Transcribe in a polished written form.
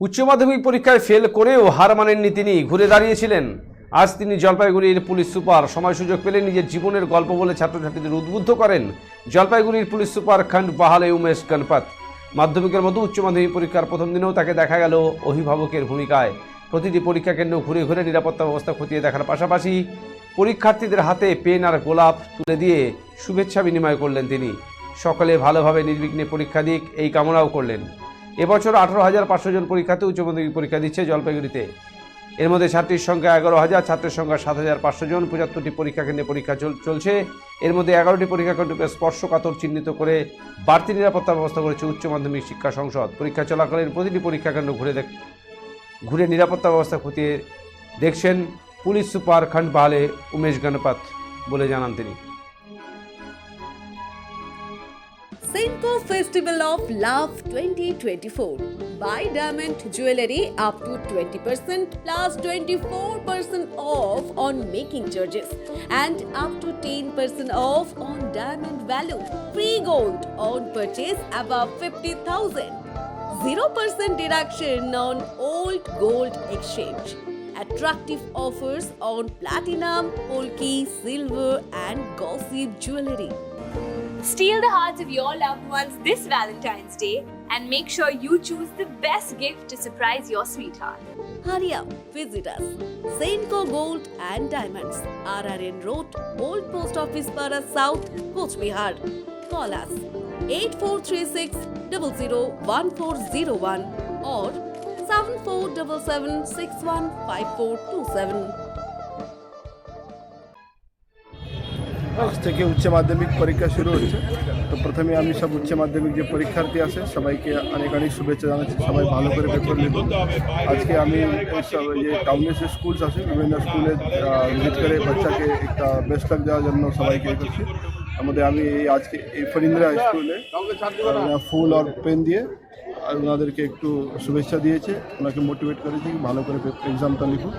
উচ্চ মাধ্যমিক পরীক্ষায় ফেল করেও হার মানেননি তিনি, ঘুরে দাঁড়িয়েছিলেন। আজ তিনি জলপাইগুড়ির পুলিশ সুপার। সময় সুযোগ পেলে নিজের জীবনের গল্প বলে ছাত্রছাত্রীদের উদ্বুদ্ধ করেন জলপাইগুড়ির পুলিশ সুপার খণ্ড বাহালে উমেশ গণপত। মাধ্যমিকের মতো উচ্চ মাধ্যমিক পরীক্ষার প্রথম দিনেও তাকে দেখা গেল অভিভাবকের ভূমিকায়। প্রতিটি পরীক্ষা কেন্দ্র ঘুরে ঘুরে নিরাপত্তা ব্যবস্থা খতিয়ে দেখার পাশাপাশি পরীক্ষার্থীদের হাতে পেন আর গোলাপ তুলে দিয়ে শুভেচ্ছা বিনিময় করলেন তিনি। সকলে ভালোভাবে নির্বিঘ্নে পরীক্ষা দিক এই কামনাও করলেন। এবছর 18,500 জন পরীক্ষার্থী উচ্চ মাধ্যমিক পরীক্ষা দিচ্ছে জলপাইগুড়িতে। এর মধ্যে ছাত্রীর সংখ্যা 11,000, ছাত্রের সংখ্যা 7,500 জন। 75টি পরীক্ষা কেন্দ্রে পরীক্ষা চলছে। এর মধ্যে 11টি পরীক্ষা কেন্দ্রকে স্পর্শকাতর চিহ্নিত করে বাড়তি নিরাপত্তা ব্যবস্থা করেছে উচ্চ মাধ্যমিক শিক্ষা সংসদ। পরীক্ষা চলাকালীন প্রতিটি পরীক্ষা কেন্দ্র ঘুরে নিরাপত্তা ব্যবস্থা খতিয়ে দেখছেন পুলিশ সুপার খণ্ড বাহালে উমেশ গণপত বলে জানান তিনি। Senco Festival of Love 2024. Buy diamond jewelry up to 20% plus 24% off on making charges and up to 10% off on diamond value. Free gold on purchase above 50,000. 0% deduction on old gold exchange. Attractive offers on platinum, polki, silver and gossip jewelry. Steal the hearts of your loved ones this Valentine's Day and make sure you choose the best gift to surprise your sweetheart. Hurry up, visit us. Senco Gold and Diamonds, RRN Road, Old Post Office Para South, Coach Bihar. Call us 8436 001401 or 7477 615427. আজ থেকে উচ্চ মাধ্যমিক পরীক্ষা শুরু হচ্ছে। তো প্রথমে আমি সব উচ্চ মাধ্যমিক যে পরীক্ষার্থী আছে সবাইকে অনেক অনেক শুভেচ্ছা জানাচ্ছি। সবাই ভালো করে পেপার লিখুন। আজকে আমি সব যে টাউনের যে স্কুলস আছে বিভিন্ন স্কুলে ভিজিট করে বাচ্চাকে একটা বেস্ট লাক দেওয়ার জন্য সবাইকে করছি। আমাদের আমি আজকে এই ফরিন্দ্রা স্কুলে ফুল আর পেন দিয়ে আর ওনাদেরকে একটু শুভেচ্ছা দিয়েছে, ওনাকে মোটিভেট করেছি ভালো করে এক্সামটা লিখুন।